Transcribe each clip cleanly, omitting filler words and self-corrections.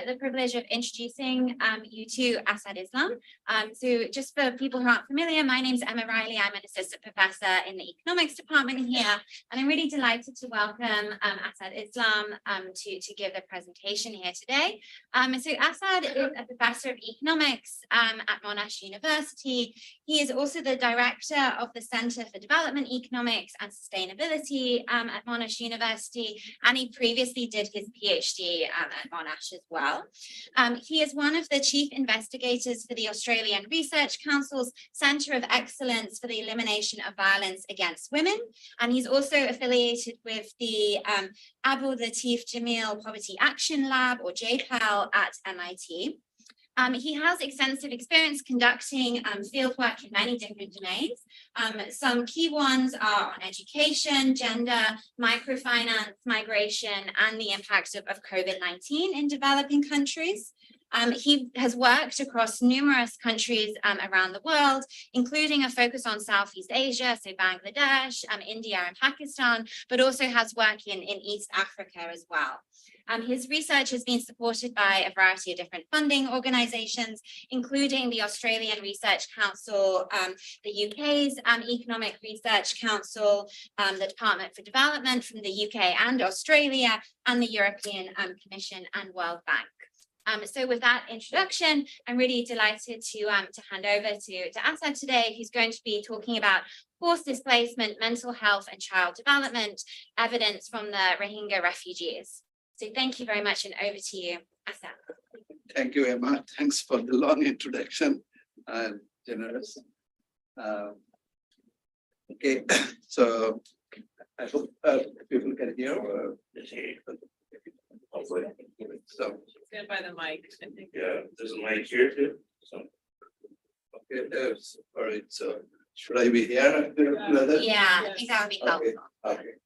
the privilege of introducing you to Asad Islam. So just for people who aren't familiar, my name's Emma Riley. I'm an assistant professor in the economics department here, and I'm really delighted to welcome Asad Islam to give the presentation here today. So Asad is a professor of economics at Monash University. He is also the director of the Center for Development Economics and Sustainability at Monash University, and he previously did his PhD at Monash as well. He is one of the chief investigators for the Australian Research Council's Centre of Excellence for the Elimination of Violence Against Women, and he's also affiliated with the Abdul Latif Jameel Poverty Action Lab, or JPAL, at MIT. He has extensive experience conducting fieldwork in many different domains. Some key ones are on education, gender, microfinance, migration, and the impact of COVID-19 in developing countries. He has worked across numerous countries around the world, including a focus on Southeast Asia, so Bangladesh, India and Pakistan, but also has work in East Africa as well. His research has been supported by a variety of different funding organisations, including the Australian Research Council, the UK's Economic Research Council, the Department for Development from the UK and Australia, and the European Commission and World Bank. So with that introduction, I'm really delighted to hand over to Asad today, who's going to be talking about forced displacement, mental health and child development, evidence from the Rohingya refugees. So thank you very much, and over to you, Asad. Thank you, Emma. Thanks for the long introduction. Generous. Okay, so I hope people can hear. So stand by the mic. I think. Yeah, there's a mic here too. So. Okay, all right. So should I be here? Yeah, I think that would be helpful. Okay.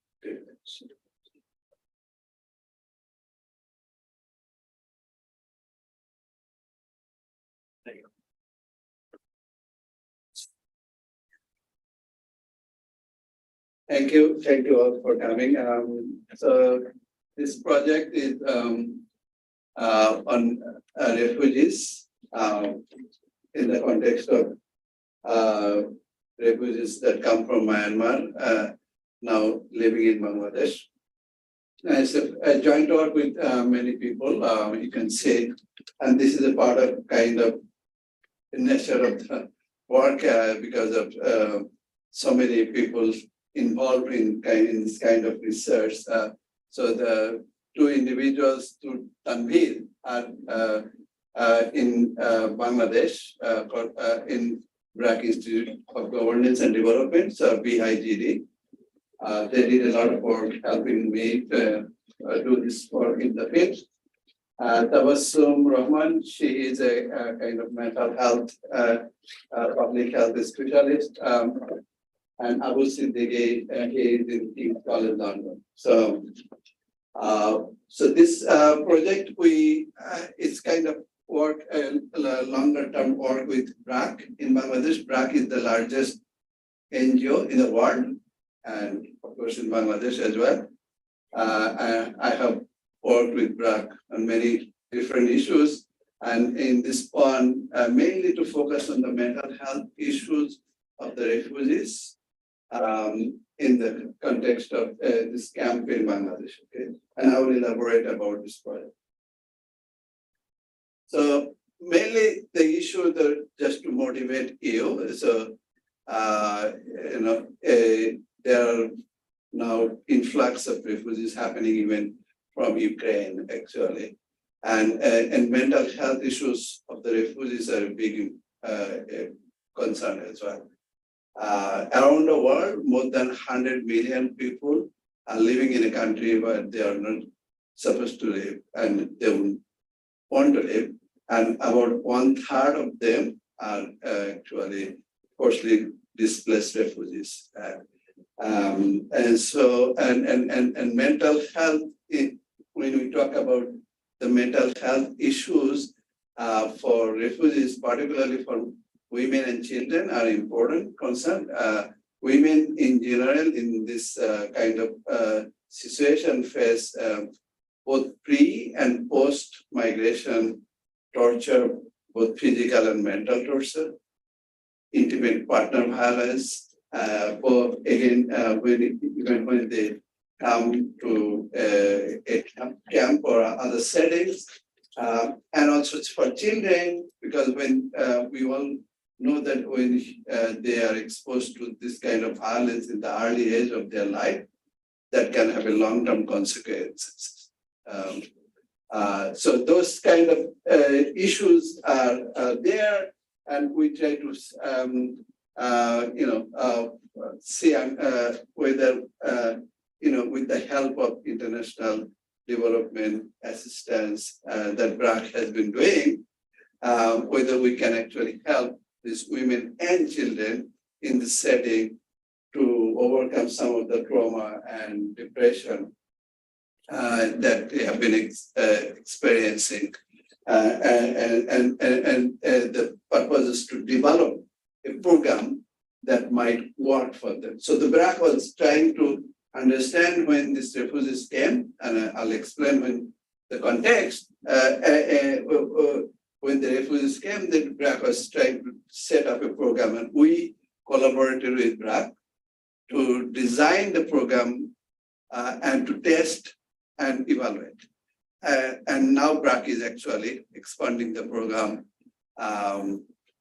Thank you all for coming. So this project is on refugees in the context of refugees that come from Myanmar, now living in Bangladesh. It's a joint work with many people, you can say, and this is a part of kind of the nature of the work because of so many people involved in this kind of research. So the two individuals, to Tanveer, are in Bangladesh in BRAC Institute of Governance and Development, so BIGD. They did a lot of work helping me to do this work in the field. Tabassum Rahman, she is a kind of mental health, public health specialist. And Abu Siddiqui, he is in King's College London. So, this project it's kind of work, longer term work with BRAC in Bangladesh. BRAC is the largest NGO in the world, and of course in Bangladesh as well. I have worked with BRAC on many different issues, and in this one, mainly to focus on the mental health issues of the refugees. In the context of this camp in Bangladesh, okay? And I will elaborate about this project. So mainly the issue that just to motivate you. So there are now influx of refugees happening even from Ukraine actually, and mental health issues of the refugees are a big concern as well. Around the world, more than 100 million people are living in a country where they are not supposed to live and they would want to live. And about 1/3 of them are actually forcibly displaced refugees. And so, and mental health, when we talk about the mental health issues for refugees, particularly for women and children, are important concern. Women in general in this kind of situation face both pre and post migration torture, both physical and mental torture, intimate partner violence, even when they come to a camp or other settings, and also it's for children, because when we all know that when they are exposed to this kind of violence in the early age of their life, that can have a long-term consequences. So those kind of issues are there, and we try to see whether with the help of international development assistance that BRAC has been doing, whether we can actually help these women and children in the setting to overcome some of the trauma and depression that they have been experiencing. And the purpose is to develop a program that might work for them. So the BRAC was trying to understand when these refugees came, and I'll explain when the context. When the refugees came, the BRAC was trying to set up a program, and we collaborated with BRAC to design the program and to test and evaluate. And now BRAC is actually expanding the program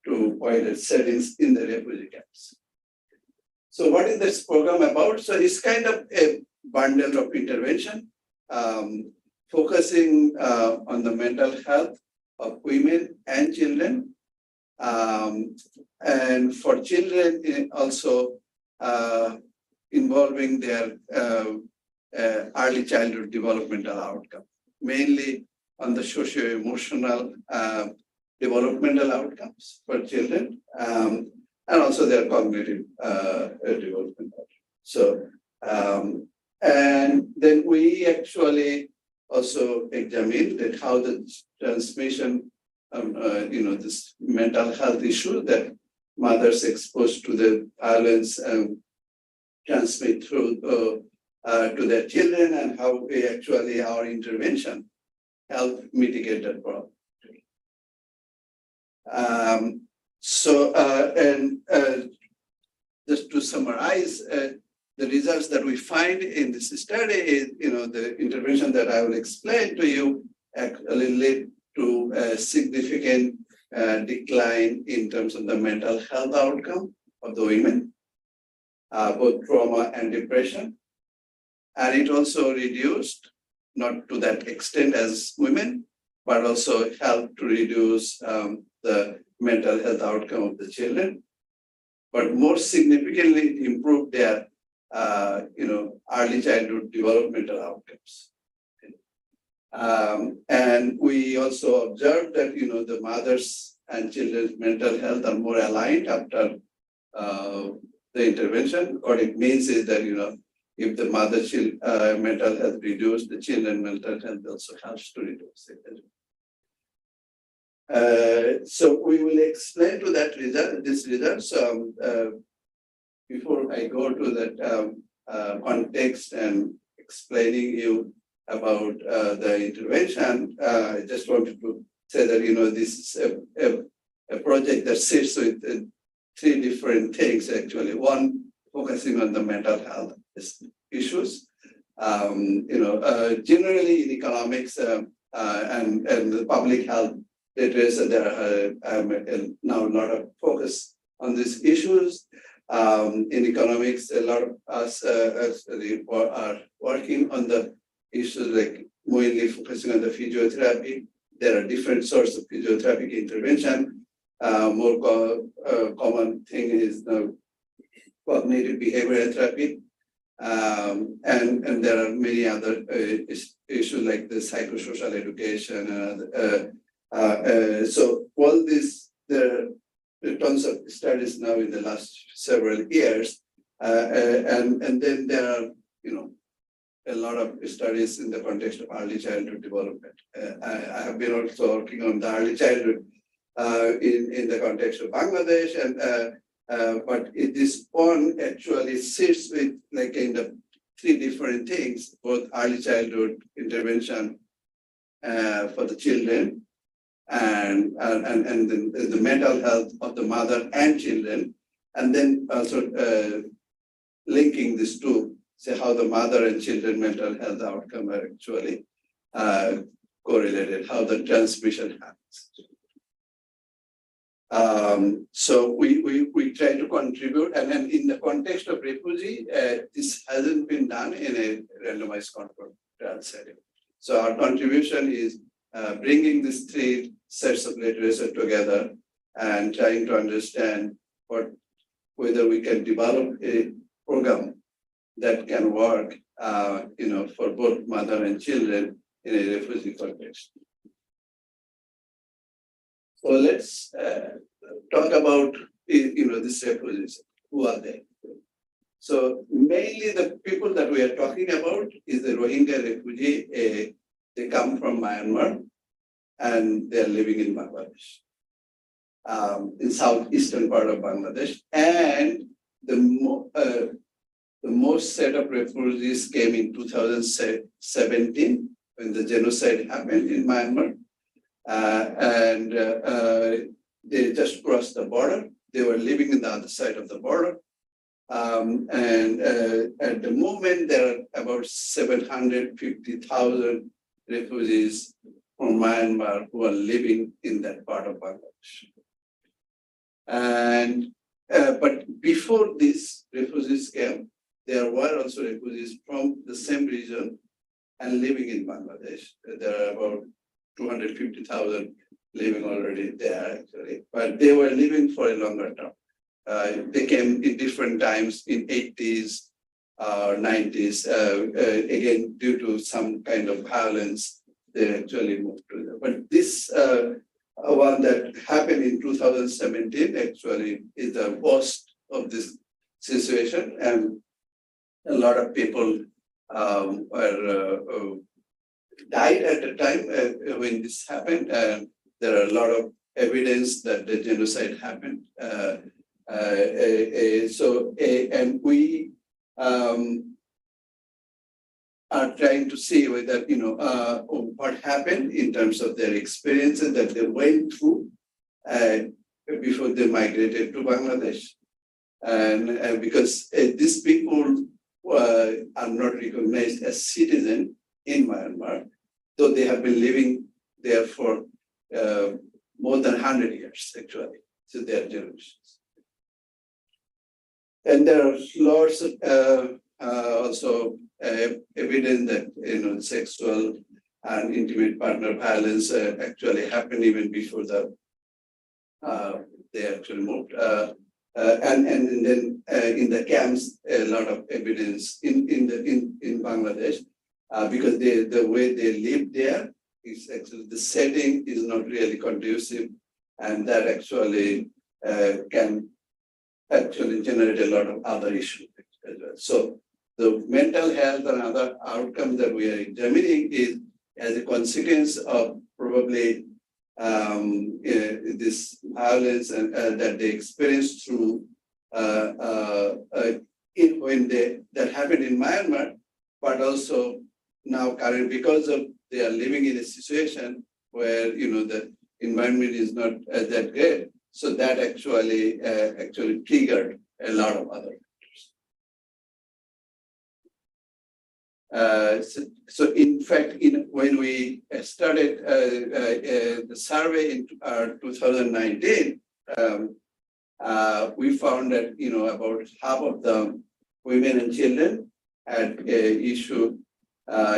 to wider settings in the refugee camps. So what is this program about? So it's kind of a bundle of intervention, focusing on the mental health of women and children. And for children, also involving their early childhood developmental outcome, mainly on the socio-emotional developmental outcomes for children, and also their cognitive development. So, and then we actually also examined that how the transmission, this mental health issue that mothers exposed to the violence transmit through to their children, and how we actually, our intervention help mitigate that problem. Just to summarize, the results that we find in this study is, the intervention that I will explain to you actually led to a significant decline in terms of the mental health outcome of the women, both trauma and depression. And it also reduced, not to that extent as women, but also helped to reduce the mental health outcome of the children. But more significantly, it improved their, early childhood developmental outcomes. And we also observed that, the mothers and children's mental health are more aligned after the intervention. What it means is that, if the mother's mental health reduced, the children's mental health also helps to reduce it. So we will explain to that result, this result. So before I go to that context and explaining you about the intervention, I just wanted to say that, this is a project that sits with three different things, actually. One, focusing on the mental health issues. Generally in economics and the public health literature, there are now a lot of focus on these issues. In economics, a lot of us are working on the issues, like mainly focusing on the physiotherapy. There are different sorts of physiotherapy intervention. More common thing is the cognitive behavioral therapy. And there are many other issues like the psychosocial education. So all this, there are tons of studies now in the last several years. And then there are, a lot of studies in the context of early childhood development. I have been also working on the early childhood in the context of Bangladesh, and but this one actually sits with like in the three different things, both early childhood intervention for the children and then the mental health of the mother and children, and then also linking these two, say how the mother and children mental health outcome are actually correlated, how the transmission happens. So we try to contribute, and then in the context of refugee, this hasn't been done in a randomized controlled trial setting. So our contribution is bringing these three sets of literature together and trying to understand whether we can develop a program that can work, for both mother and children in a refugee context. So let's talk about, these refugees. Who are they? So mainly the people that we are talking about is the Rohingya refugee. They come from Myanmar and they are living in Bangladesh, in southeastern part of Bangladesh. And the most set of refugees came in 2017 when the genocide happened in Myanmar. They just crossed the border. They were living in the other side of the border. At the moment, there are about 750,000 refugees from Myanmar who are living in that part of Bangladesh. But before these refugees came, there were also refugees from the same region and living in Bangladesh. There are about 250,000 living already there, actually, but they were living for a longer term. They came in different times in 80s, 90s, again, due to some kind of violence, they actually moved to them. But this one that happened in 2017 actually is the worst of this situation, and a lot of people died at the time when this happened. There are a lot of evidence that the genocide happened. And we are trying to see whether, what happened in terms of their experiences that they went through before they migrated to Bangladesh. And because these people are not recognized as citizens in Myanmar, though they have been living there for more than 100 years, actually, so they are generations. And there are lots of also evidence that sexual and intimate partner violence actually happened even before they actually moved. And then in the camps, a lot of evidence in Bangladesh, because the way they live there is actually the setting is not really conducive, and that actually can actually generate a lot of other issues as well. So the mental health and other outcomes that we are examining is as a consequence of probably this violence that they experienced through when that happened in Myanmar, but also now current because of they are living in a situation where the environment is not that great. So that actually triggered a lot of other factors. So in fact, when we started the survey in 2019, we found that about half of the women and children had an issue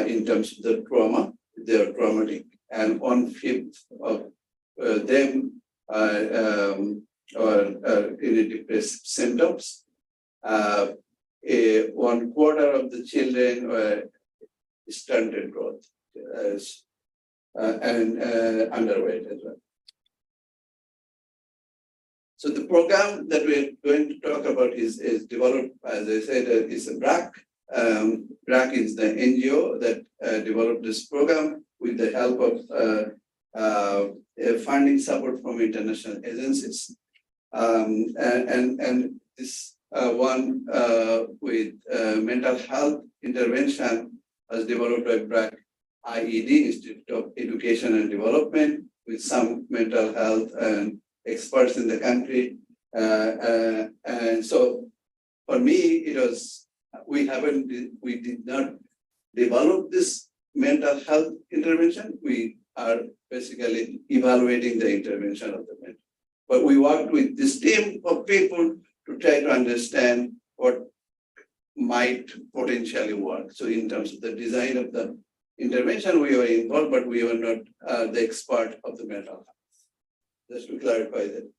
in terms of the trauma. They are traumatic, and 1/5 of them are in depressive symptoms. 1/4 of the children were stunted growth and underweight as well. So the program that we're going to talk about is developed, as I said, is a BRAC. BRAC is the NGO that developed this program with the help of funding support from international agencies. And this one with mental health intervention was developed by BRAC IED, Institute of Education and Development, with some mental health and experts in the country. And so for me, it was, we did not develop this mental health intervention. We are basically evaluating the intervention of the mental. But we worked with this team of people to try to understand what might potentially work. So in terms of the design of the intervention, we were involved, but we were not the expert of the mental health. Just to clarify that.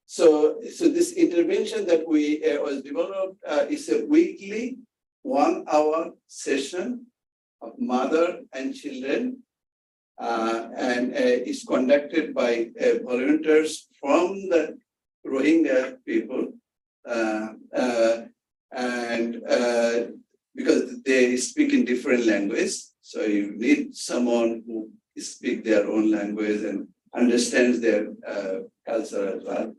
So this intervention that we was developed is a weekly 1 hour session of mother and children, and is conducted by volunteers from the Rohingya people, and because they speak in different languages, so you need someone who speaks their own language and understands their culture as well.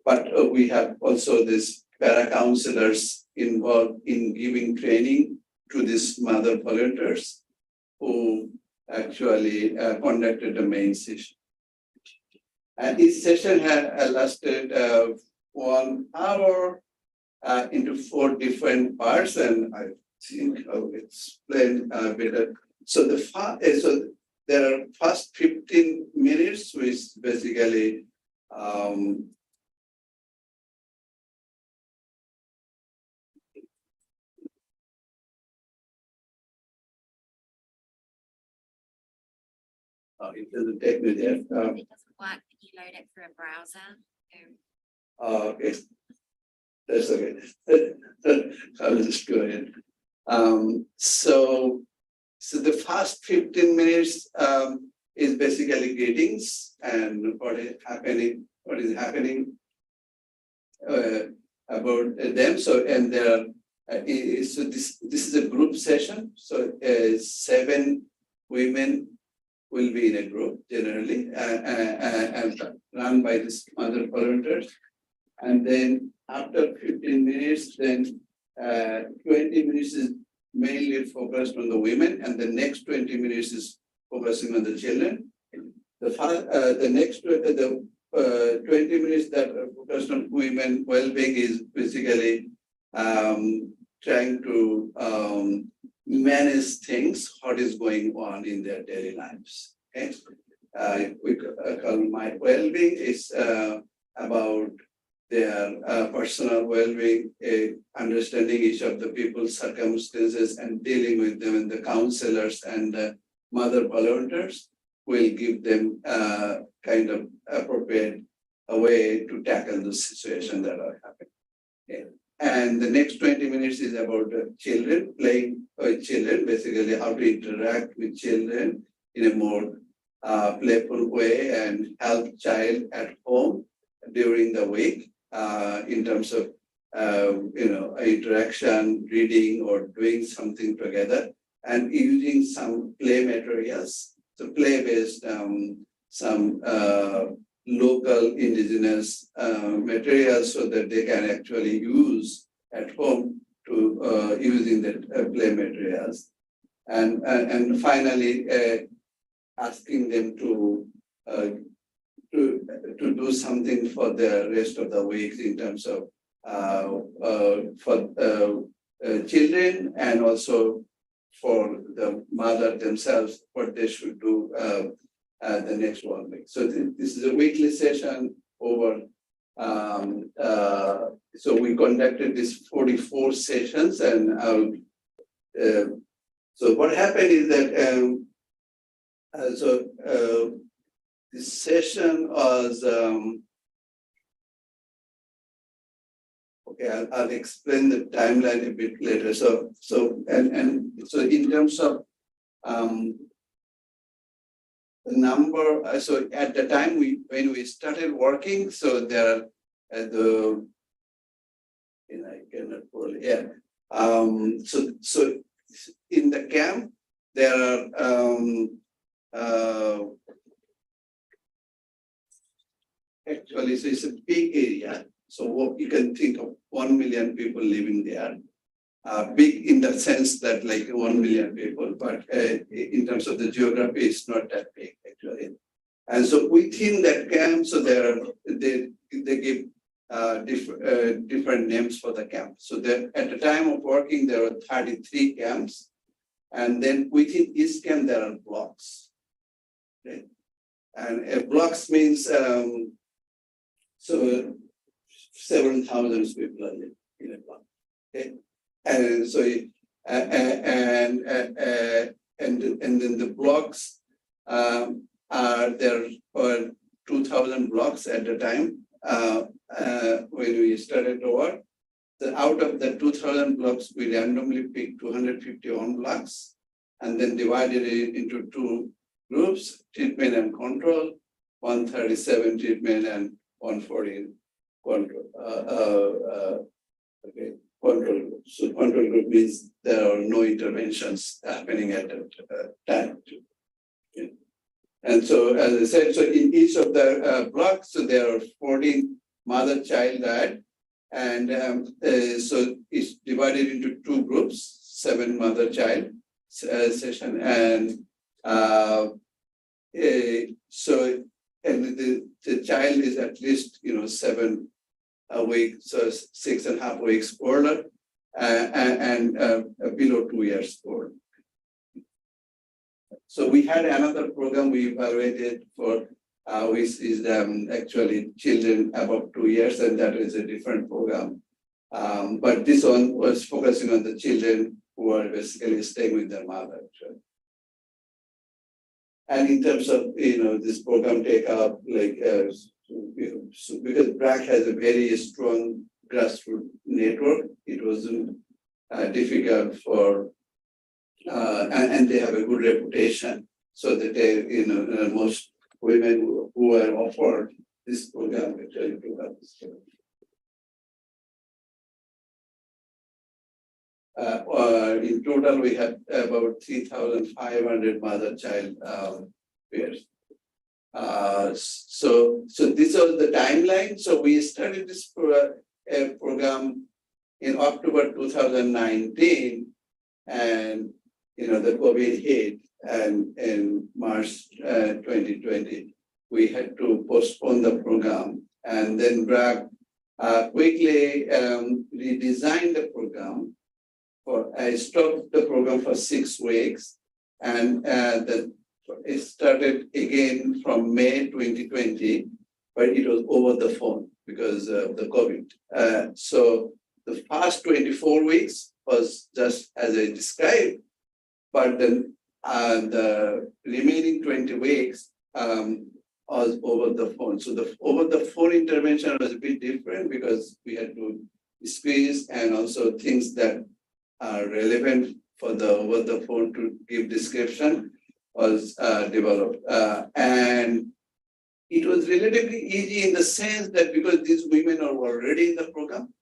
But we have also these para-counselors involved in giving training to these mother volunteers who actually conducted the main session. And each session had lasted 1 hour into 4 different parts, and I think I'll explain better. So so there are first 15 minutes, which basically it doesn't take me there. It doesn't work when you load it through a browser. Okay, that's okay. I'll just go ahead. So the first 15 minutes is basically greetings and what is happening about them. So and there, so this is a group session. So 7 women will be in a group generally and run by this mother volunteers. And then after 15 minutes, then 20 minutes is mainly focused on the women, and the next 20 minutes is focusing on the children. The next 20 minutes that are focused on women well-being is basically trying to manage things, what is going on in their daily lives. Okay? We call my well-being is about their personal well-being, understanding each of the people's circumstances and dealing with them, and the counselors and the mother volunteers will give them kind of appropriate a way to tackle the situation that are happening. Okay. And the next 20 minutes is about children, playing with children, basically how to interact with children in a more playful way and help child at home during the week in terms of interaction, reading or doing something together, and using some play materials. So play-based, some local indigenous materials so that they can actually use at home to using the play materials. And finally, asking them to do something for the rest of the week in terms of for children and also for the mother themselves, what they should do the next 1 week. So this is a weekly session over. So we conducted these 44 sessions, and so what happened is that this session was okay. I'll explain the timeline a bit later. So in terms of the number, so at the time when we started working, so there are I cannot pull, yeah. So in the camp there are actually, so it's a big area. So you can think of 1 million people living there. Big in the sense that like 1 million people, but in terms of the geography, it's not that big actually. And so within that camp, so they give different names for the camp. So at the time of working, there were 33 camps, and then within each camp there are blocks. Okay? And blocks means so several thousands people are in a block. Okay? And so and then the blocks there were 2,000 blocks at the time when we started to work. So out of the 2,000 blocks, we randomly picked 251 blocks and then divided it into two groups: treatment and control, 137 treatment and 114 control. Okay. Control group. So control group means there are no interventions happening at that time. Okay. And so, as I said, so in each of the blocks, so there are 14 mother-child diet, and so it's divided into two groups: 7 mother-child session, and so and the child is at least 7 a week, so 6.5 weeks older, and below 2 years old. So we had another program we evaluated for, which is actually children above 2 years, and that is a different program. But this one was focusing on the children who are basically staying with their mother. Actually. And in terms of this program take up, like so because BRAC has a very strong grassroots network, it wasn't difficult for, and they have a good reputation, so that they, most women who were offered this program actually took up this program. In total, we had about 3,500 mother-child pairs. So this was the timeline. So we started this program in October 2019, and the COVID hit, and in March 2020 we had to postpone the program, and then BRAC quickly redesigned the program. I stopped the program for 6 weeks, and it started again from May 2020, but it was over the phone because of the COVID. So the past 24 weeks was just as I described, but then the remaining 20 weeks was over the phone. So the over the phone intervention was a bit different because we had to squeeze and also things that are relevant for the over the phone to give description was developed. And it was relatively easy in the sense that because these women are already in the program,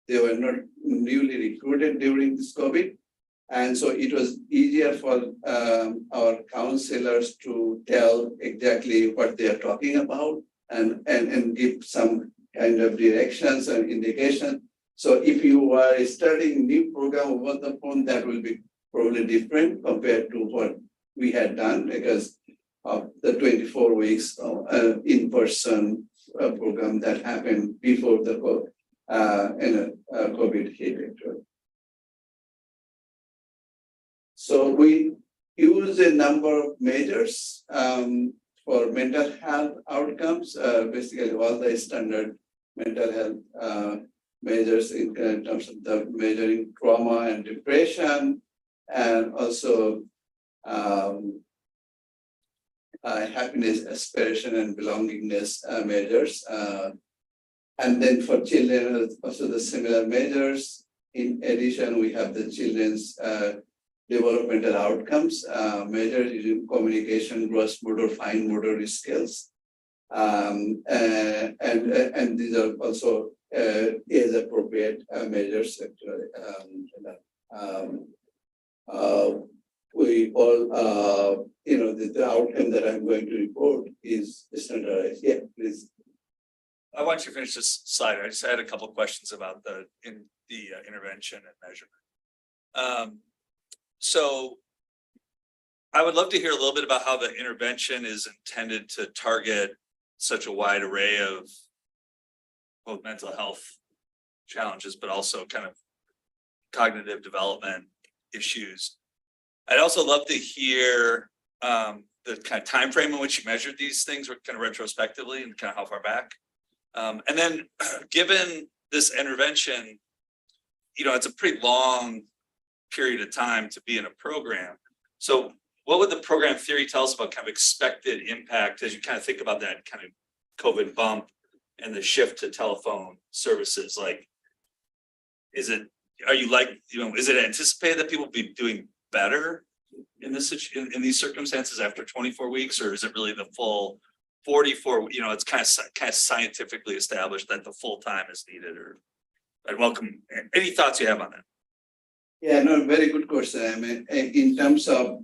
they were not newly recruited during this COVID. And so it was easier for our counselors to tell exactly what they are talking about and give some kind of directions and indication. So if you are starting new program over the phone, that will be probably different compared to what we had done because of the 24 weeks in-person program that happened before the COVID hit. So we use a number of measures for mental health outcomes, basically all the standard mental health measures in terms of the measuring trauma and depression, and also happiness, aspiration, and belongingness measures. And then for children, also the similar measures. In addition, we have the children's developmental outcomes measures using communication, gross motor, fine motor skills. And these are also age appropriate measures actually. We all, the outcome that I'm going to report is standardized. Yeah, please. I want you to finish this slide. I just had a couple of questions about the intervention and measurement. So I would love to hear a little bit about how the intervention is intended to target such a wide array of both mental health challenges, but also kind of cognitive development issues. I'd also love to hear the kind of time frame in which you measured these things, kind of retrospectively, and kind of how far back. And then, given this intervention, you know, it's a pretty long period of time to be in a program. So, what would the program theory tell us about kind of expected impact as you kind of think about that kind of COVID bump and the shift to telephone services? Like, is it anticipated that people will be doing better in this in these circumstances after 24 weeks, or is it really the full 44? You know, it's kind of scientifically established that the full time is needed. Or I'd welcome any thoughts you have on that. Yeah, no, very good question. I mean, in terms of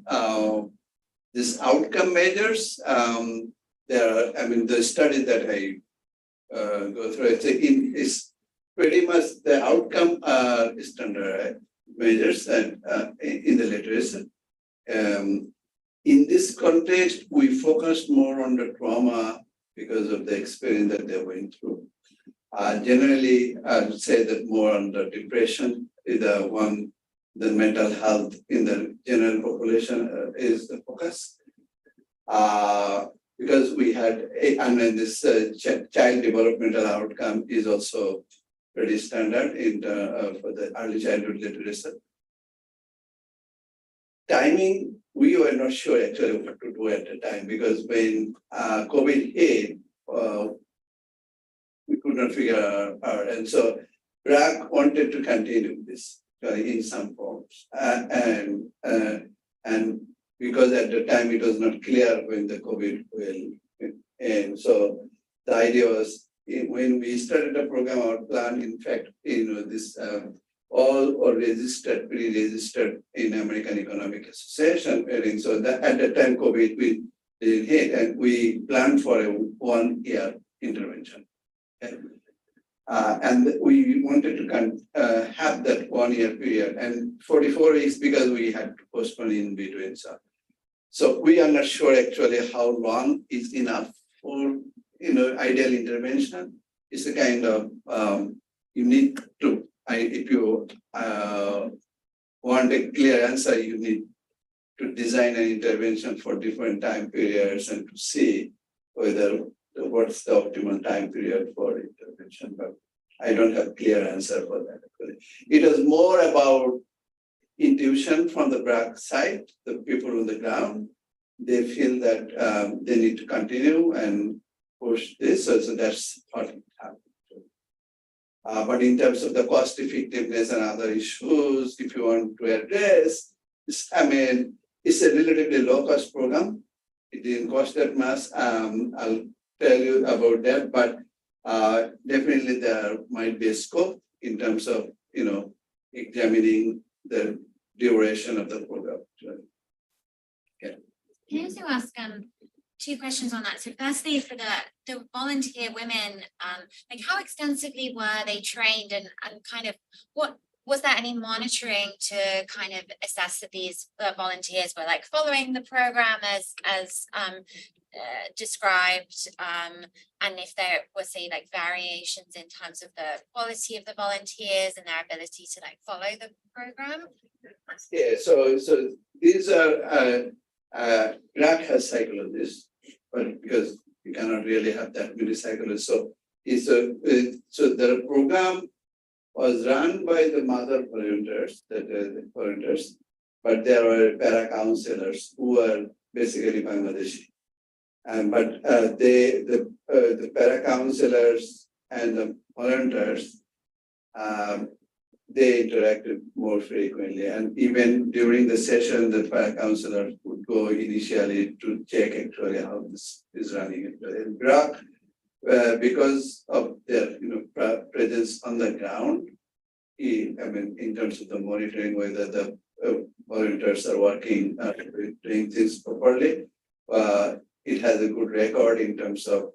this outcome measures, there are, I mean, the study that I go through, it's pretty much the outcome standard measures and in the literature. In this context, we focused more on the trauma because of the experience that they went through. Generally, I would say that more on the depression is the mental health in the general population is the focus. Because we had, and then this child developmental outcome is also pretty standard in for the early childhood literacy. Timing, we were not sure actually what to do at the time, because when COVID hit, we could not figure out. And so BRAC wanted to continue this in some forms. And because at the time it was not clear when the COVID will end. So the idea was, when we started the program, our plan, in fact, you know, this all registered, pre-registered in American Economic Association. And so that at the time COVID we didn't hit, and we planned for a 1-year intervention. And we wanted to have that 1-year period, and 44 weeks because we had to postpone in between. So we are not sure actually how long is enough for, you know, ideal intervention. It's a kind of you need to. If you want a clear answer, you need to design an intervention for different time periods and to see whether what's the optimal time period for intervention. But I don't have a clear answer for that. It was more about intuition from the BRAC side, the people on the ground. They feel that they need to continue and push this, so that's what happened. But in terms of the cost effectiveness and other issues, if you want to address, I mean, it's a relatively low cost program. It didn't cost that much. I'll tell you about that, but definitely there might be a scope in terms of, you know, examining the duration of the program. Yeah. Can I also ask 2 questions on that? So firstly, for the volunteer women, like how extensively were they trained, and kind of what was there any monitoring to kind of assess that these volunteers were like following the program as described, and if there was, say, like variations in terms of the quality of the volunteers and their ability to like follow the program? Yeah, so these are BRAC has psychologists, but because you cannot really have that many psychologists, so the program was run by the mother volunteers, but there were para counselors who were basically Bangladeshi. But the para counselors and the volunteers, they interacted more frequently. And even during the session, the para counselors would go initially to check actually how this is running. And BRAC, because of their presence on the ground, I mean, in terms of the monitoring whether the volunteers are working, doing things properly, it has a good record in terms of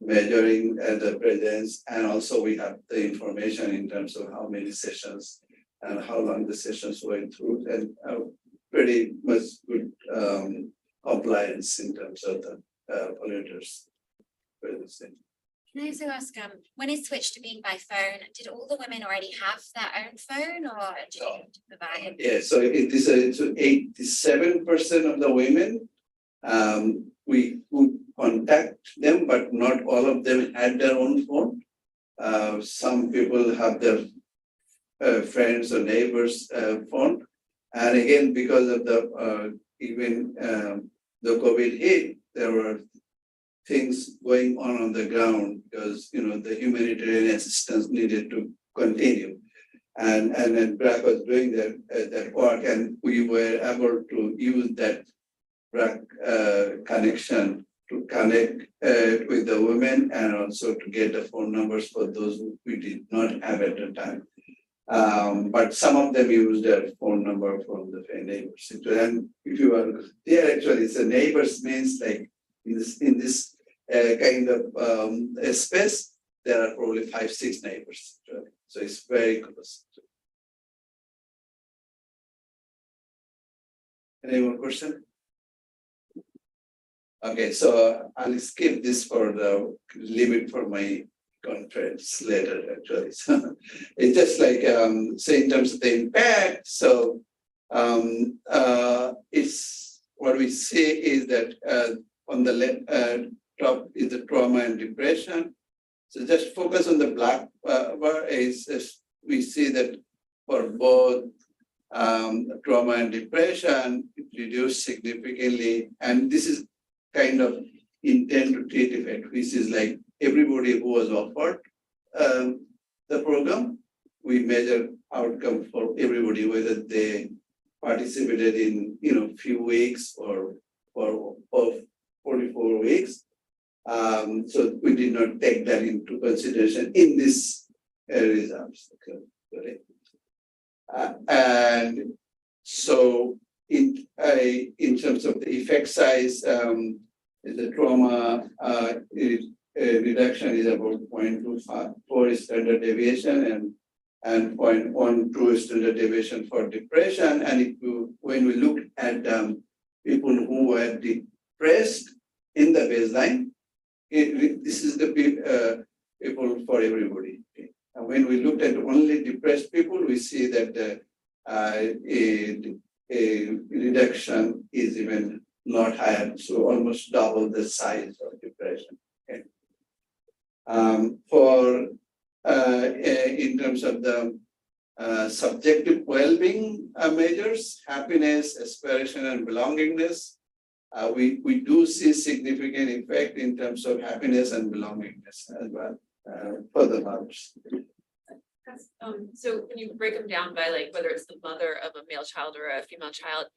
measuring the presence, and also we have the information in terms of how many sessions and how long the sessions went through, and pretty much good compliance in terms of the polluters. Can I also ask, when it switched to being by phone, did all the women already have their own phone, or did you have to provide? Yeah, so it is so 87% of the women, we would contact them, but not all of them had their own phone. Some people have their friends or neighbors' phone. And again, because of the even the COVID hit, there were things going on the ground because the humanitarian assistance needed to continue. And then BRAC was doing that work, and we were able to use that BRAC connection to connect with the women, and also to get the phone numbers for those who we did not have at the time. But some of them used their phone number from the neighbors. And if you are there, actually, it's a neighbors means like in this kind of space, there are probably 5-6 neighbors. Actually. So it's very close. Any more question? Okay, so I'll skip this for the limit for my conference later, actually. So it's just like, say in terms of the impact, so it's what we see is that on the left top is the trauma and depression. So just focus on the black bar is we see that for both trauma and depression, it reduced significantly. And this is kind of intent to treat effect, which is like everybody who was offered the program, we measure outcome for everybody, whether they participated in few weeks or 44 weeks. So we did not take that into consideration in this results. Okay. And so in terms of the effect size, the trauma reduction is about 0.24 standard deviation and 0.12 standard deviation for depression. And when we look at people who were depressed in the baseline, this is the people for everybody. Okay. And when we looked at only depressed people, we see that a reduction is even not higher, so almost double the size of depression. Okay. In terms of the subjective well-being measures, happiness, aspiration, and belongingness, we do see significant effect in terms of happiness and belongingness as well for the mothers. So when you break them down by like whether it's the mother of a male child or a female child,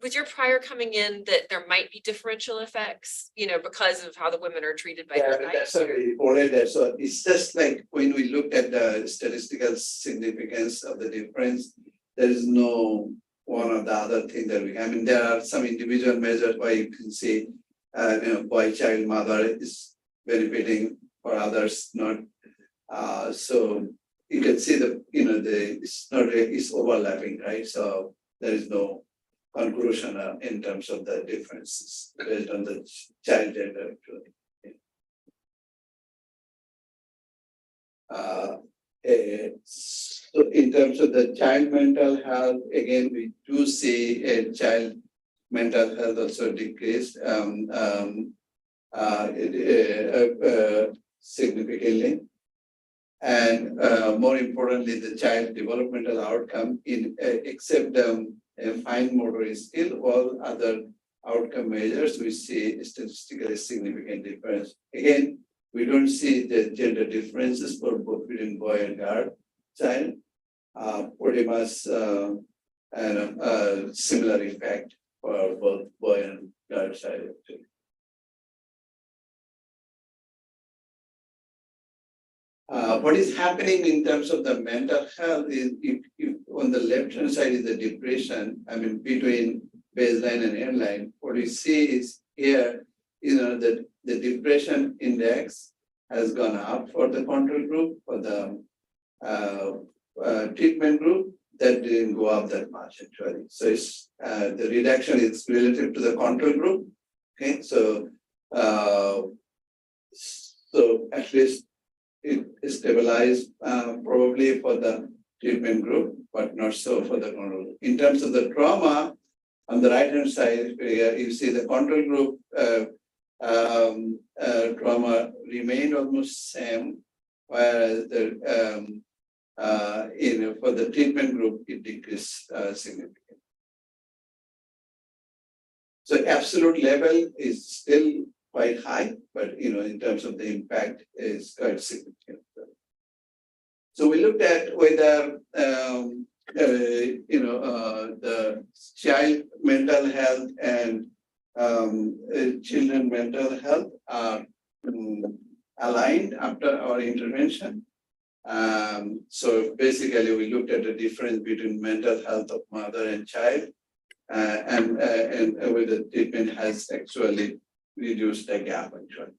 was your prior coming in that there might be differential effects, because of how the women are treated by their That's already reported there. So it's just like when we looked at the statistical significance of the difference, there is no one or the other thing that we, I mean, there are some individual measures where you can see, boy child mother is benefiting, for others not. So you can see it's overlapping, right? So there is no conclusion in terms of the differences based on the child gender actually. So in terms of the child mental health, again, we do see a child mental health also decreased significantly. And more importantly, the child developmental outcome except fine motor skill, all other outcome measures, we see statistically significant difference. Again, we don't see the gender differences for both between boy and girl child, pretty much similar effect for both boy and girl child. What is happening in terms of the mental health is if on the left-hand side is the depression, I mean, between baseline and endline, what we see is here, the depression index has gone up for the control group, for the treatment group, that didn't go up that much actually. So it's the reduction is relative to the control group. Okay, so at least it is stabilized probably for the treatment group, but not so for the control group. In terms of the trauma, on the right hand side, you see the control group trauma remained almost same, whereas the for the treatment group it decreased significantly. So absolute level is still quite high, but in terms of the impact is quite significant. So we looked at whether the child mental health and children mental health are aligned after our intervention. So basically, we looked at the difference between mental health of mother and child, and whether treatment has actually reduced the gap actually.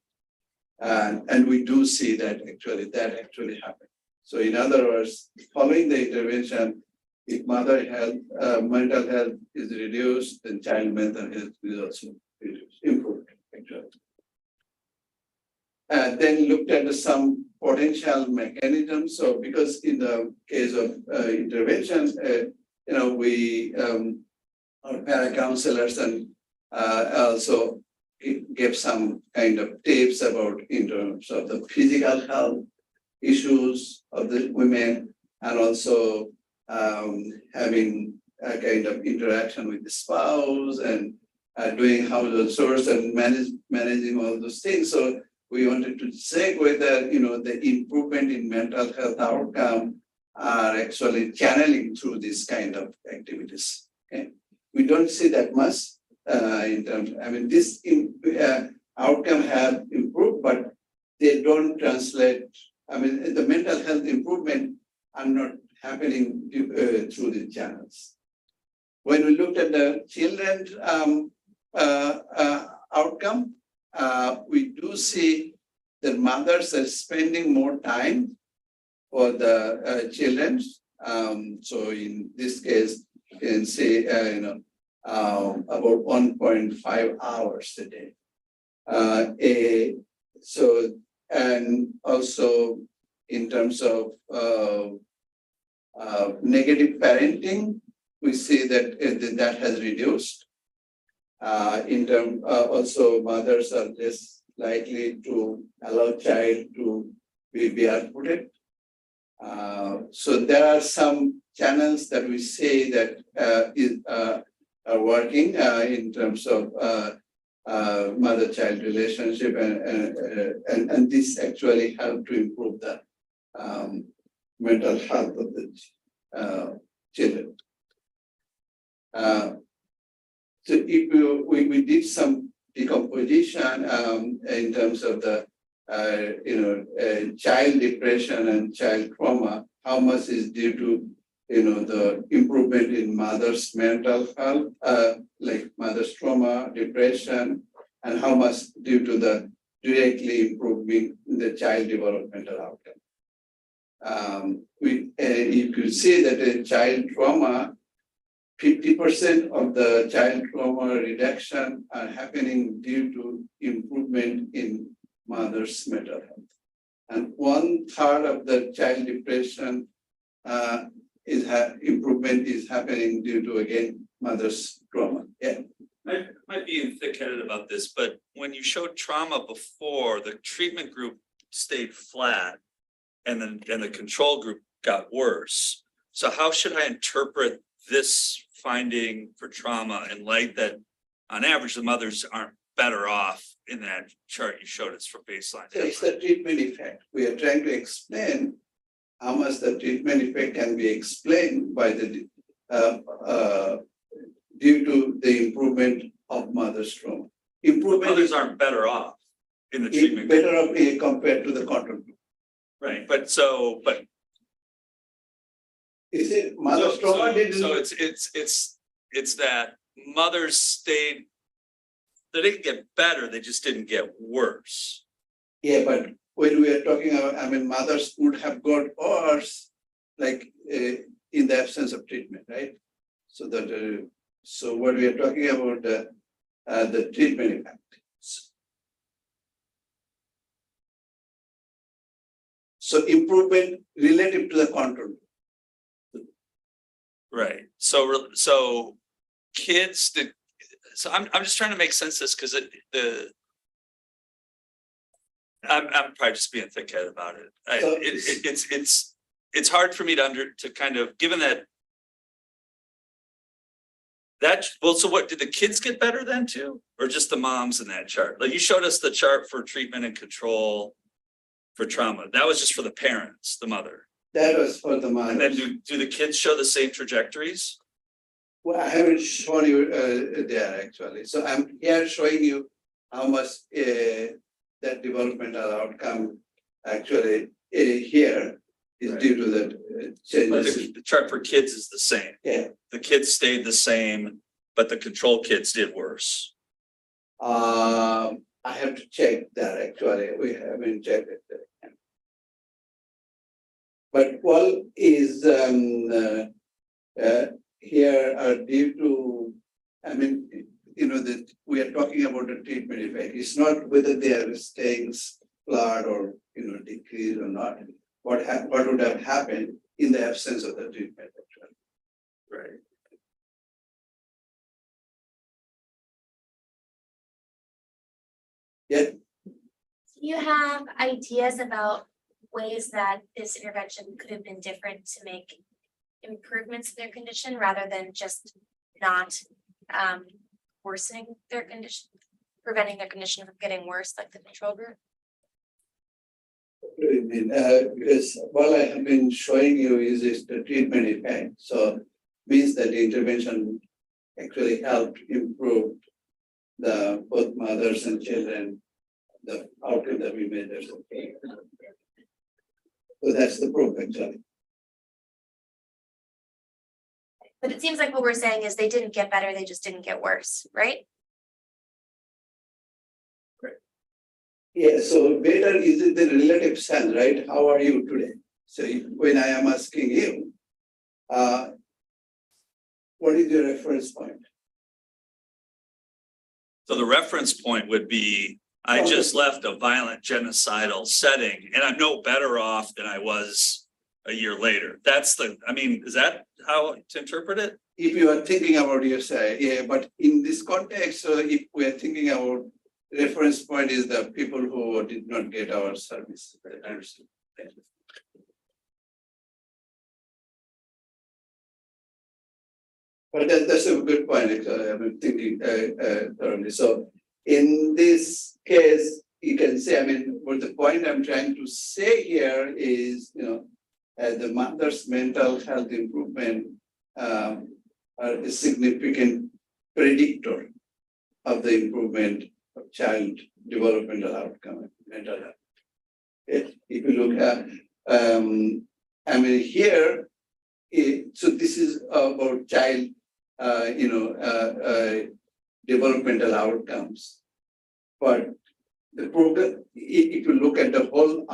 And we do see that actually happened. So in other words, following the intervention, if mother health, mental health is reduced, then child mental health is also reduced, improved actually. Then looked at some potential mechanisms. So because in the case of intervention, we our para-counselors and also gave some kind of tips about in terms of the physical health issues of the women, and also having a kind of interaction with the spouse and doing household chores and managing all those things. So we wanted to check whether the improvement in mental health outcome are actually channeling through this kind of activities. Okay, we don't see that much in terms. I mean, this outcome have improved, but they don't translate. I mean, the mental health improvement are not happening through the channels. When we looked at the children's outcome, we do see that mothers are spending more time for the children. So in this case, you can say about 1.5 hours a day. So and also in terms of negative parenting, we see that that has reduced. In terms also mothers are less likely to allow child to be barefooted. So there are some channels that we say that are working in terms of mother-child relationship, and this actually help to improve the mental health of the children. So if we did some decomposition in terms of the child depression and child trauma, how much is due to the improvement in mother's mental health, like mother's trauma, depression, and how much due to the directly improving the child developmental outcome. You could see that a child trauma, 50% of the child trauma reduction are happening due to improvement in mother's mental health. And 1/3 of the child depression improvement is happening due to, again, mother's trauma. Yeah. I might be thick-headed about this, but when you showed trauma before, the treatment group stayed flat and then the control group got worse. So how should I interpret this finding for trauma in light that on average the mothers aren't better off in that chart you showed us for baseline? So it's the treatment effect. We are trying to explain how much the treatment effect can be explained by the due to the improvement of mother's trauma. Improvement Mothers aren't better off in the treatment group. better off compared to the control group. Right, but Is it mother's trauma didn't? so it's that mothers stayed they didn't get better, they just didn't get worse. Yeah, but when we are talking about, I mean, mothers would have got worse, like in the absence of treatment, right? So that, so what we are talking about, the treatment effect. So improvement relative to the control. Right, so kids did, so I'm just trying to make sense of this, because I'm probably just being thick-headed about it. So- It's hard for me to kind of, given that. Well, so what, did the kids get better then too, or just the moms in that chart? Like you showed us the chart for treatment and control for trauma, that was just for the parents, the mother. That was for the And then mothers. do the kids show the same trajectories? Well, I haven't shown you there actually. So I'm here showing you how much that developmental outcome actually here is Right. due to the But changes. the chart for kids is the same. Yeah. The kids stayed the same, but the control kids did worse. I have to check that actually. We haven't checked it. But all is here are due to, I mean, you know, that we are talking about a treatment effect. It's not whether they are staying flat or, you know, decreased or not. What would have happened in the absence of the treatment actually. Right. Yeah, Do you have ideas about ways that this intervention could have been different to make improvements in their condition rather than just not worsening their condition, preventing their condition from getting worse like the control group? I mean, because what I have been showing you is the treatment effect. So means that the intervention actually helped improve the both mothers and children, the outcome that we made. So that's the proof actually. But it seems like what we're saying is they didn't get better, they just didn't get worse, right? Yeah, so better is it the relative sense, right? How are you today? So when I am asking you, what is your reference point? So the reference point would be, I just left a violent genocidal setting and I'm no better off than I was a year later. I mean, is that how to interpret it? If you are thinking about your say, yeah, but in this context, if we are thinking about reference point is the people who did not get our service. I understand. Thank you. But that's a good point, actually. I've been thinking thoroughly. So in this case, you can say, I mean, what the point I'm trying to say here is, you know, the mother's mental health improvement are a significant predictor of the improvement of child developmental outcome and mental health. If you look at, I mean, here, so this is about child, developmental outcomes. But the program, if you look at the whole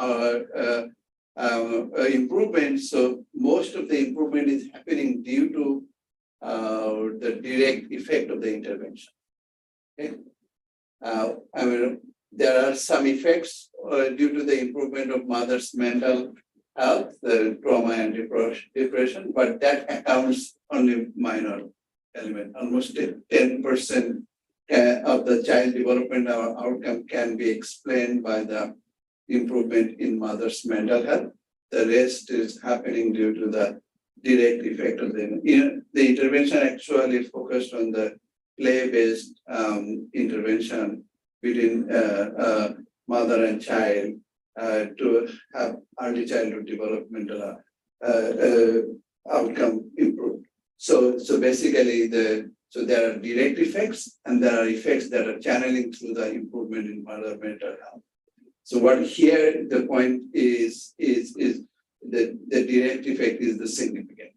improvement, so most of the improvement is happening due to the direct effect of the intervention. Okay. I mean, there are some effects due to the improvement of mother's mental health, the trauma and depression, but that accounts only minor element. Almost 10% of the child development outcome can be explained by the improvement in mother's mental health. The rest is happening due to the direct effect of the intervention actually focused on the play-based intervention between mother and child to have early childhood developmental outcome improved. So basically so there are direct effects and there are effects that are channeling through the improvement in mother mental health. So what here the point is that the direct effect is the significant.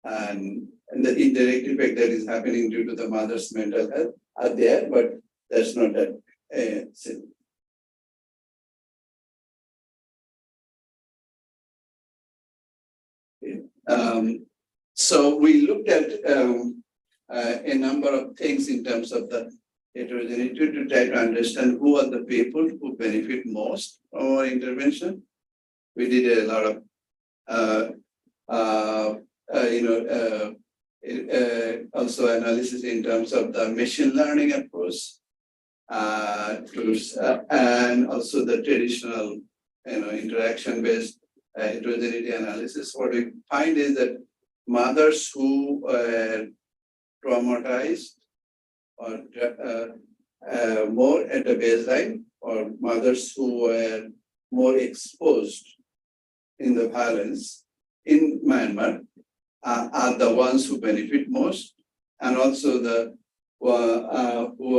And the indirect effect that is happening due to the mother's mental health are there, but that's not that simple. So we looked at a number of things in terms of the heterogeneity to try to understand who are the people who benefit most from our intervention. We did a lot of also analysis in terms of the machine learning approach and also the traditional interaction-based heterogeneity analysis. What we find is that mothers who were traumatized or more at the baseline, or mothers who were more exposed in the violence in Myanmar are the ones who benefit most, and also the who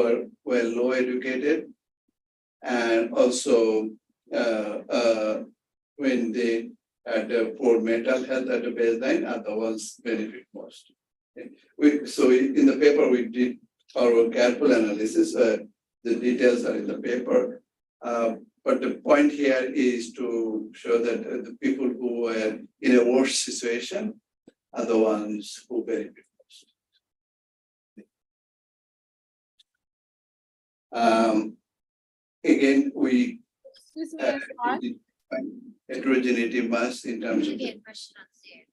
are well low educated, and also when they had poor mental health at the baseline are the ones benefit most. So in the paper we did our careful analysis. The details are in the paper. But the point here is to show that the people who were in a worse situation are the ones who benefit most. Again, we Excuse me, Scott? heterogeneity mass in terms of Maybe a question on Zoom.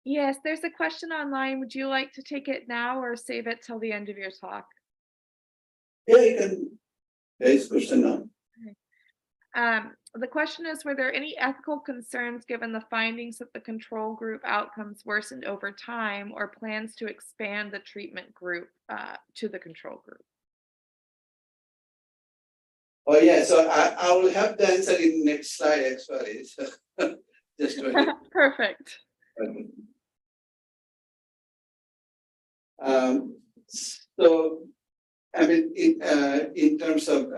Yes, there's a question online. Would you like to take it now or save it till the end of your talk? yeah, you can raise question now. The question is, were there any ethical concerns given the findings that the control group outcomes worsened over time, or plans to expand the treatment group to the control group? Oh yeah, so I will have the answer in next slide actually. So just wait. Perfect. So I mean, in terms of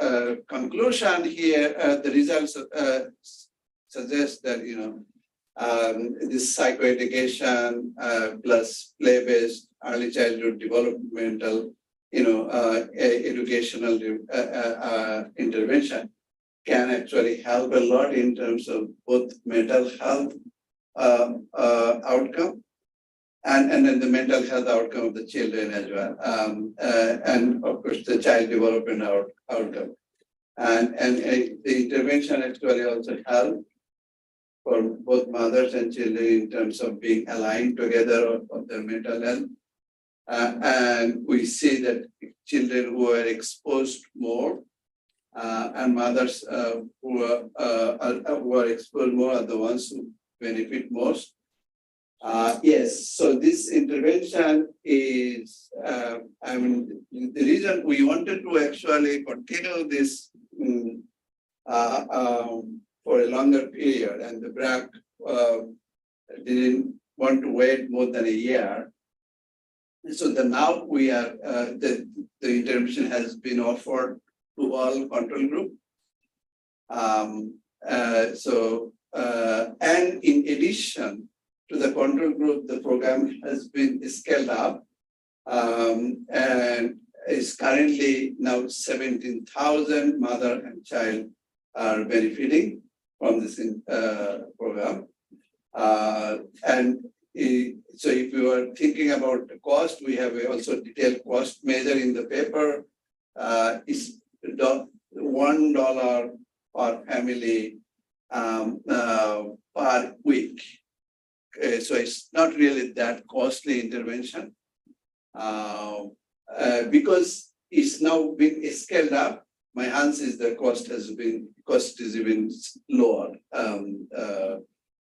conclusion here, the results suggest that this psychoeducation plus play-based early childhood developmental educational intervention can actually help a lot in terms of both mental health outcome and then the mental health outcome of the children as well, and of course the child development outcome, and the intervention actually also help for both mothers and children in terms of being aligned together of their mental health. And we see that children who are exposed more and mothers who are exposed more are the ones who benefit most. Yes, so this intervention is, the reason we wanted to actually continue this for a longer period, and the BRAC didn't want to wait more than a year. So now we are, the intervention has been offered to all control group. And in addition to the control group, the program has been scaled up and is currently now 17,000 mother and child are benefiting from this program. So if you are thinking about the cost, we have also detailed cost measure in the paper. Is $1 per family per week. So it's not really that costly intervention because it's now been scaled up. My answer is the cost is even lower.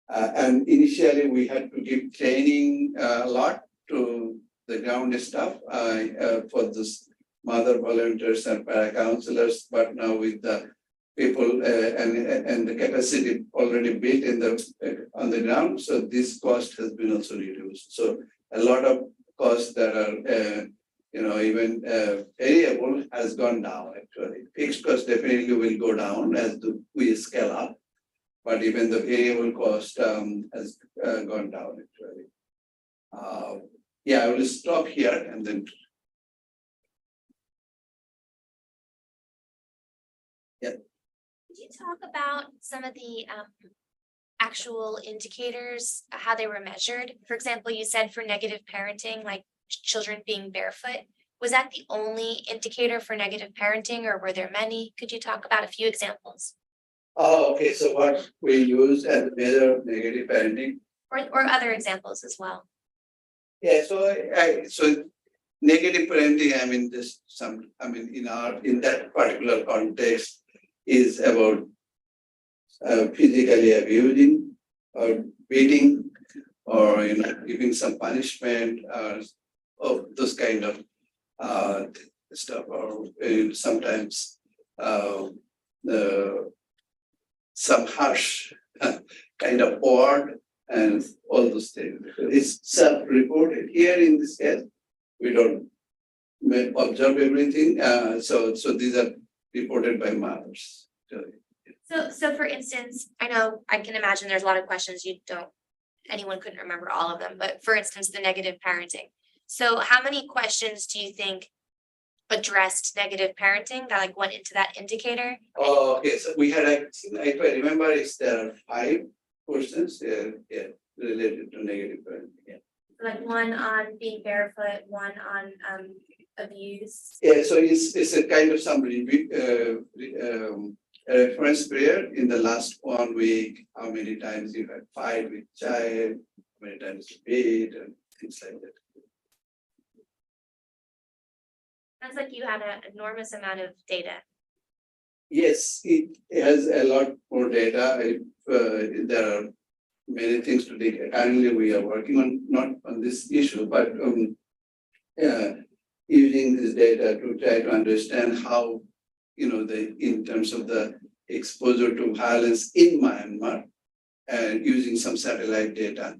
And initially we had to give training a lot to the ground staff for this mother volunteers and para-counselors, but now with the people and the capacity already built in on the ground, so this cost has been also reduced. So a lot of costs that are even variable has gone down actually. Fixed cost definitely will go down as we scale up, but even the variable cost has gone down actually. Yeah, I will stop here and then Could you talk about some of the actual indicators, how they were measured? For example, you said for negative parenting, like children being barefoot. Was that the only indicator for negative parenting, or were there many? Could you talk about a few examples? Oh, okay, so what we use as a measure of negative parenting. Or other examples as well? Yeah, so negative parenting, I mean, in that particular context is about physically abusing or beating or, giving some punishment or those kind of stuff, or sometimes some harsh kind of word and all those things. It's self-reported. Here in this case, we don't observe everything. So these are reported by mothers. So for instance, I can imagine there's a lot of questions anyone couldn't remember all of them, but for instance, the negative parenting. So how many questions do you think addressed negative parenting that like went into that indicator? Oh, okay, so we had, if I remember, there are 5 questions, related to negative parenting. Yeah. Like one on being barefoot, one on abuse. Yeah, so it's a kind of some reference period in the last 1 week, how many times you had fight with child, how many times you beat and things like that. Sounds like you had an enormous amount of data. Yes, it has a lot more data. There are many things to dig. Currently, we are working on not on this issue, but using this data to try to understand how, in terms of the exposure to violence in Myanmar, and using some satellite data,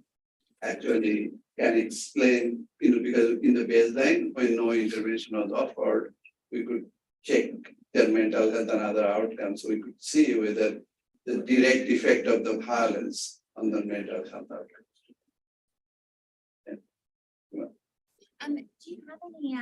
actually can explain, because in the baseline, when no intervention was offered, we could check their mental health and other outcomes. So we could see whether the direct effect of the violence on the mental health outcomes. Do you have any,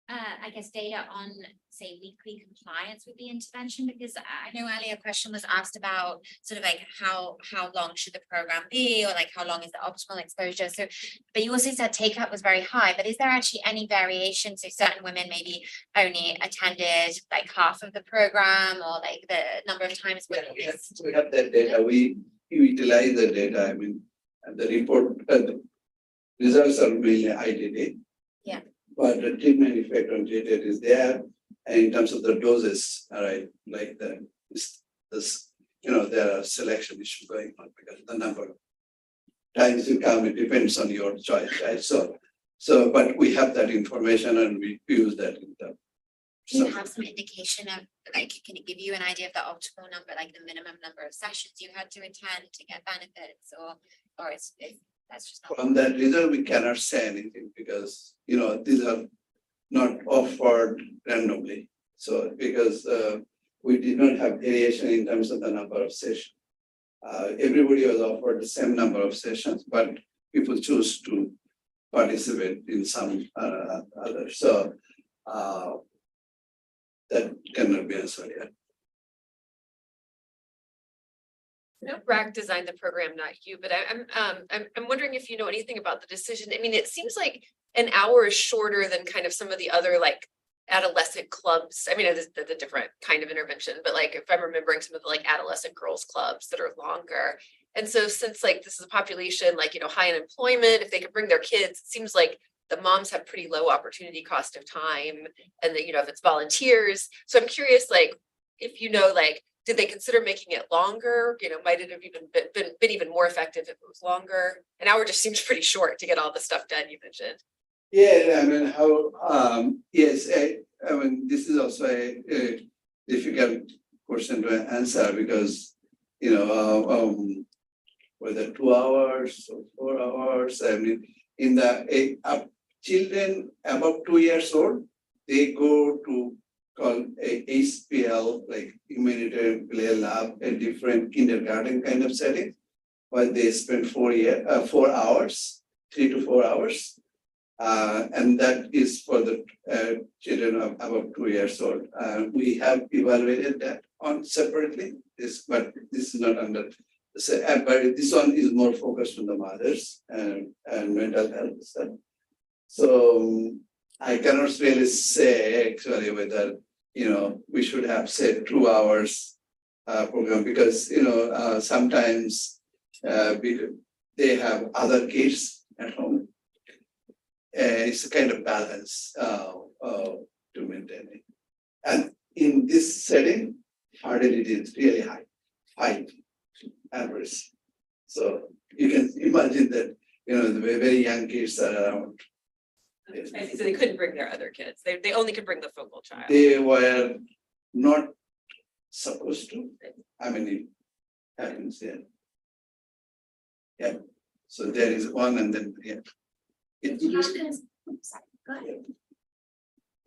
I guess, data on, say, weekly compliance with the intervention? Because I know earlier a question was asked about sort of like how long should the program be, or like how long is the optimal exposure? So, but you also said take up was very high, but is there actually any variation? So certain women maybe only attended like half of the program, or like the number of times. Yeah, we have that data. We utilize the data. I mean, the report, the results are mainly IDD. Yeah. But the treatment effect on GTED is there, and in terms of the doses, all right, like there are selection issues going on because the number of times you come, it depends on your choice, right? So, but we have that information and we use that in the. Do you have some indication of, like, can it give you an idea of the optimal number, like the minimum number of sessions you had to attend to get benefits, or it's that's just not. From that result, we cannot say anything because, these are not offered randomly. So because we did not have variation in terms of the number of sessions. Everybody was offered the same number of sessions, but people choose to participate in some others. So that cannot be answered yet. No, BRAC designed the program, not you, but I'm wondering if you know anything about the decision. I mean, it seems like an hour is shorter than kind of some of the other like adolescent clubs. I mean, it's a different kind of intervention, but like if I'm remembering some of the like adolescent girls clubs that are longer. And so since like this is a population like, high in employment, if they could bring their kids, it seems like the moms have pretty low opportunity cost of time, and that, if it's volunteers. So I'm curious, like, if like, did they consider making it longer? Might it have even been even more effective if it was longer? An hour just seems pretty short to get all the stuff done you mentioned. Yeah, I mean, yes, I mean, this is also a difficult question to answer because, whether 2 hours or 4 hours, I mean, in the children above 2 years old, they go to called a HPL, like humanitarian play lab, a different kindergarten kind of setting, where they spend 4 hours, 3 to 4 hours. And that is for the children of about 2 years old. We have evaluated that on separately, but this is not under. But this one is more focused on the mothers and mental health stuff. So I cannot really say actually whether we should have said 2 hours program because sometimes they have other kids at home. It's a kind of balance to maintain it. And in this setting, fertility is really high, 5 average. So you can imagine that, the very young kids are around. So they couldn't bring their other kids. They only could bring the focal child. They were not supposed to. I mean, it happens, yeah. Yeah, so there is one and then, yeah. Education is, sorry, go ahead.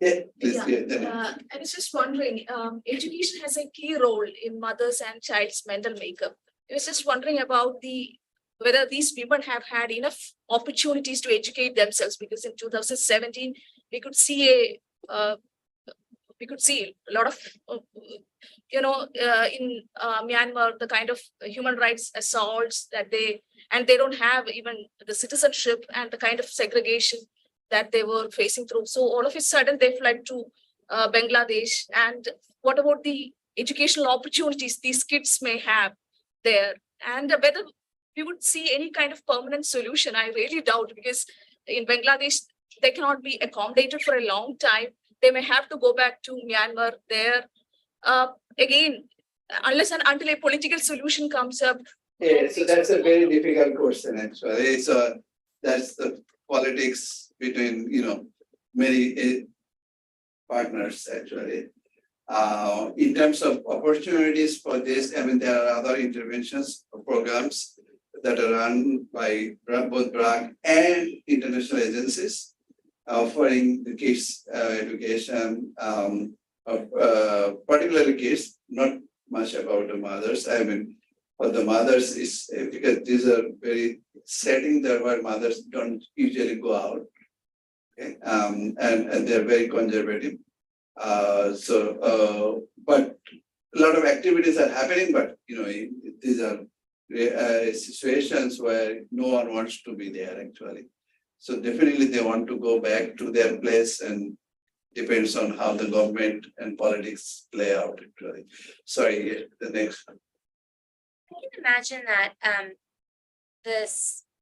Yeah, please, Yeah, yeah, then- I was just wondering, education has a key role in mothers and child's mental makeup. I was just wondering about whether these women have had enough opportunities to educate themselves, because in 2017, we could see a lot of, in Myanmar, the kind of human rights assaults that they don't have even the citizenship and the kind of segregation that they were facing through. So all of a sudden they fled to Bangladesh. And what about the educational opportunities these kids may have there? And whether we would see any kind of permanent solution, I really doubt, because in Bangladesh, they cannot be accommodated for a long time. They may have to go back to Myanmar there. Again, unless and until a political solution comes up. Yeah, so that's a very difficult question actually. So that's the politics between, many partners actually. In terms of opportunities for this, I mean, there are other interventions or programs that are run by both BRAC and international agencies offering the kids education, particularly kids, not much about the mothers. I mean, for the mothers is because these are very setting there where mothers don't usually go out. Okay, and they're very conservative. But a lot of activities are happening, but these are situations where no one wants to be there actually. So definitely they want to go back to their place, and depends on how the government and politics play out actually. Sorry, the next one. I can imagine that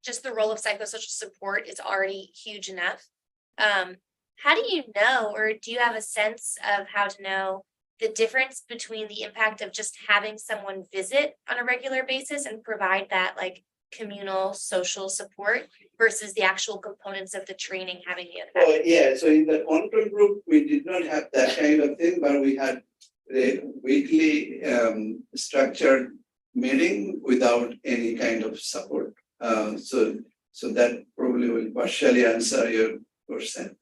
just the role of psychosocial support is already huge enough. How do you know, or do you have a sense of how to know the difference between the impact of just having someone visit on a regular basis and provide that like communal social support versus the actual components of the training having the impact? Oh, yeah, so in the control group, we did not have that kind of thing, but we had a weekly structured meeting without any kind of support. So that probably will partially answer your question.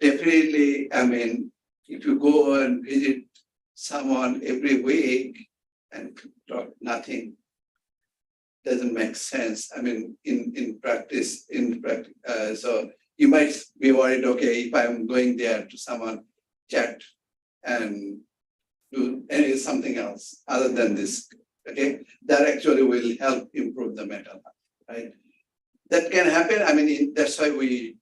Definitely, I mean, if you go and visit someone every week and talk nothing, doesn't make sense. I mean, in practice, so you might be worried, okay, if I'm going there to someone chat and do something else other than this, okay, that actually will help improve the mental health, right? That can happen. I mean, that's why we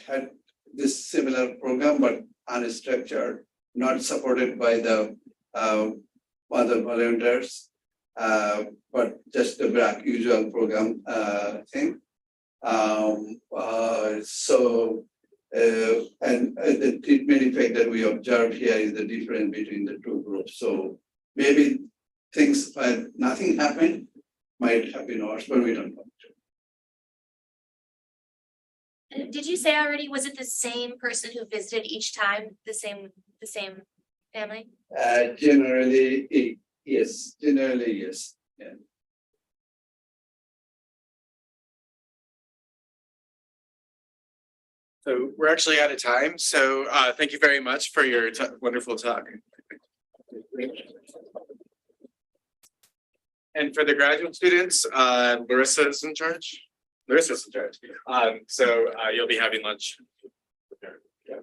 had this similar program, but unstructured, not supported by the other volunteers, but just the BRAC usual program thing. And the treatment effect that we observed here is the difference between the two groups. So maybe things like nothing happened might have been worse, but we don't know. And did you say already, was it the same person who visited each time, the same family? Generally, yes. Yeah. So we're actually out of time. So thank you very much for your wonderful talk. And for the graduate students, Larissa is in charge. Larissa's in charge. So you'll be having lunch. Yeah.